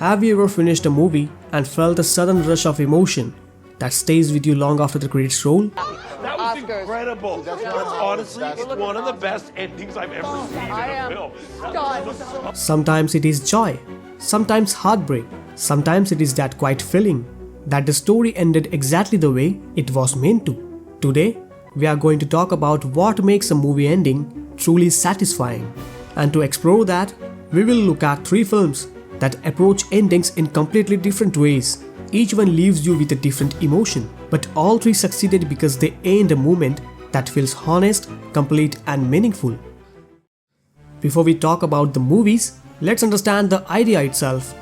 Have you ever finished a movie and felt a sudden rush of emotion that stays with you long after the credits roll? That was incredible. Honestly, it's one of the best endings I've ever seen in a film. Sometimes it is joy, sometimes heartbreak, sometimes it is that quiet feeling that the story ended exactly the way it was meant to. Today, we are going to talk about what makes a movie ending truly satisfying. And to explore that, we will look at 3 films that approach endings in completely different ways. Each one leaves you with a different emotion, but all 3 succeeded because they end a moment that feels honest, complete and meaningful. Before we talk about the movies, let's understand the idea itself.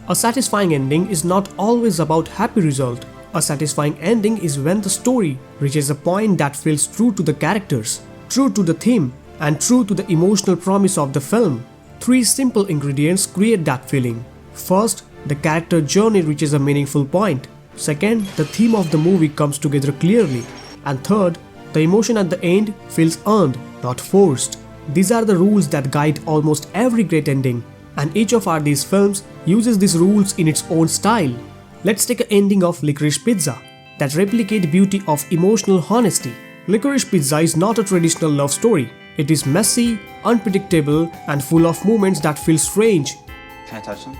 A satisfying ending is not always about happy result. A satisfying ending is when the story reaches a point that feels true to the characters, true to the theme, and true to the emotional promise of the film. 3 simple ingredients create that feeling. First, the character journey reaches a meaningful point. Second, the theme of the movie comes together clearly. And third, the emotion at the end feels earned, not forced. These are the rules that guide almost every great ending, and each of these films uses these rules in its own style. Let's take an ending of Licorice Pizza that replicate beauty of emotional honesty. Licorice Pizza is not a traditional love story. It is messy, unpredictable, and full of moments that feel strange. Can I touch them?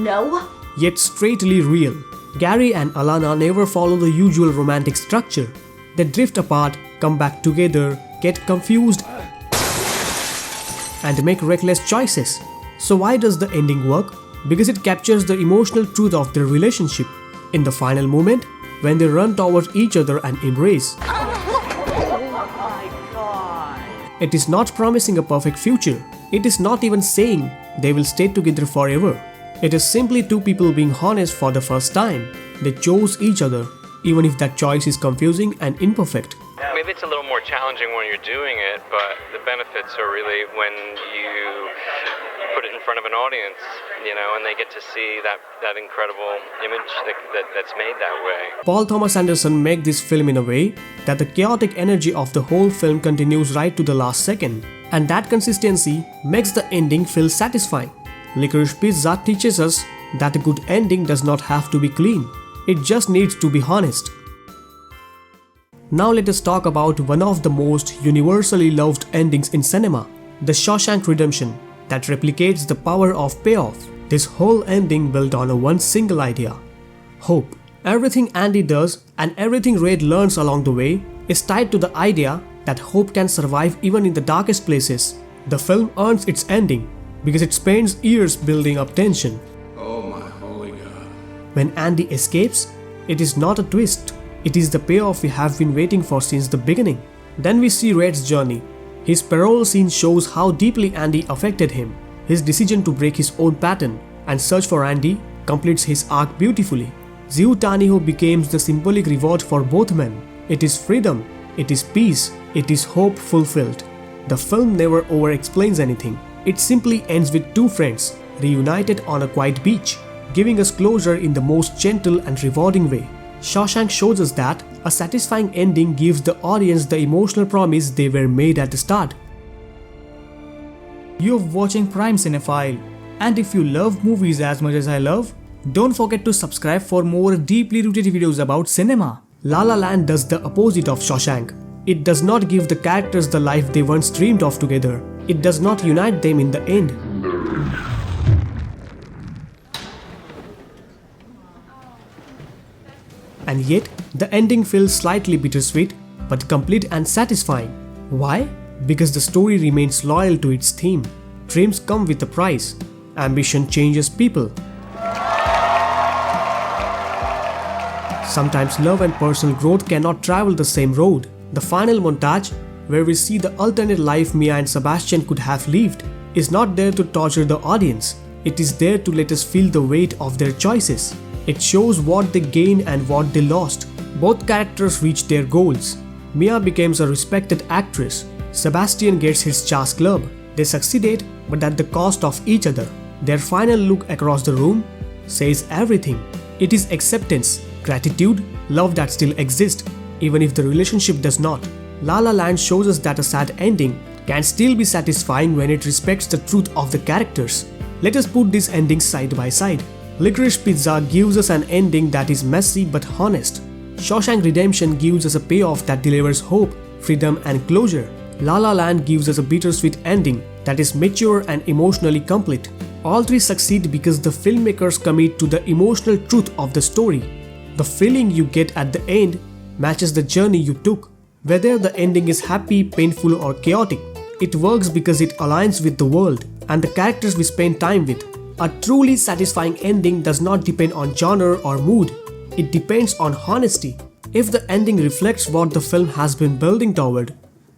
No. Yet straightly real. Gary and Alana never follow the usual romantic structure. They drift apart, come back together, get confused, and make reckless choices. So why does the ending work? Because it captures the emotional truth of their relationship. In the final moment, when they run towards each other and embrace. It is not promising a perfect future. It is not even saying they will stay together forever. It is simply 2 people being honest for the first time. They chose each other, even if that choice is confusing and imperfect. Maybe it's a little more challenging when you're doing it, but the benefits are really when you put it in front of an audience, and they get to see that incredible image that's made that way. Paul Thomas Anderson made this film in a way that the chaotic energy of the whole film continues right to the last second, and that consistency makes the ending feel satisfying. Licorice Pizza teaches us that a good ending does not have to be clean. It just needs to be honest. Now let us talk about one of the most universally loved endings in cinema, the Shawshank Redemption, that replicates the power of payoff. This whole ending built on one single idea: hope. Everything Andy does and everything Red learns along the way is tied to the idea that hope can survive even in the darkest places. The film earns its ending because it spends years building up tension. Oh my holy God. When Andy escapes, it is not a twist. It is the payoff we have been waiting for since the beginning. Then we see Red's journey. His parole scene shows how deeply Andy affected him. His decision to break his own pattern and search for Andy completes his arc beautifully. Ziutaniho becomes the symbolic reward for both men. It is freedom, it is peace, it is hope fulfilled. The film never over-explains anything. It simply ends with 2 friends reunited on a quiet beach, giving us closure in the most gentle and rewarding way. Shawshank shows us that a satisfying ending gives the audience the emotional promise they were made at the start. You're watching Prime Cinephile, and if you love movies as much as I love, don't forget to subscribe for more deeply rooted videos about cinema. La La Land does the opposite of Shawshank. It does not give the characters the life they once dreamed of together. It does not unite them in the end. And yet, the ending feels slightly bittersweet, but complete and satisfying. Why? Because the story remains loyal to its theme. Dreams come with a price. Ambition changes people. Sometimes love and personal growth cannot travel the same road. The final montage, where we see the alternate life Mia and Sebastian could have lived, is not there to torture the audience. It is there to let us feel the weight of their choices. It shows what they gained and what they lost. Both characters reach their goals. Mia becomes a respected actress. Sebastian gets his jazz club. They succeeded, but at the cost of each other. Their final look across the room says everything. It is acceptance, gratitude, love that still exists, even if the relationship does not. La La Land shows us that a sad ending can still be satisfying when it respects the truth of the characters. Let us put these endings side by side. Licorice Pizza gives us an ending that is messy but honest. Shawshank Redemption gives us a payoff that delivers hope, freedom and closure. La La Land gives us a bittersweet ending that is mature and emotionally complete. All three succeed because the filmmakers commit to the emotional truth of the story. The feeling you get at the end matches the journey you took. Whether the ending is happy, painful or chaotic, it works because it aligns with the world and the characters we spend time with. A truly satisfying ending does not depend on genre or mood. It depends on honesty. If the ending reflects what the film has been building toward,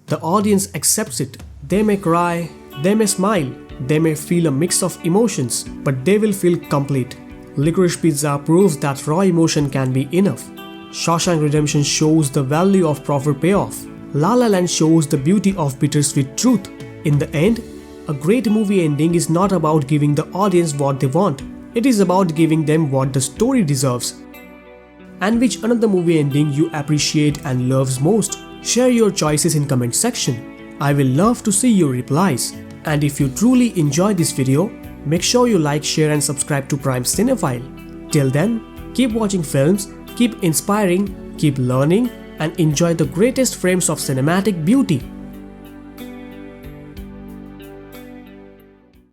the audience accepts it. They may cry, they may smile, they may feel a mix of emotions, but they will feel complete. Licorice Pizza proves that raw emotion can be enough. Shawshank Redemption shows the value of proper payoff. La La Land shows the beauty of bittersweet truth. In the end, a great movie ending is not about giving the audience what they want. It is about giving them what the story deserves. And which another movie ending you appreciate and loves most? Share your choices in comment section. I will love to see your replies. And if you truly enjoyed this video, make sure you like, share and subscribe to Prime Cinephile. Till then, keep watching films, keep inspiring, keep learning and enjoy the greatest frames of cinematic beauty.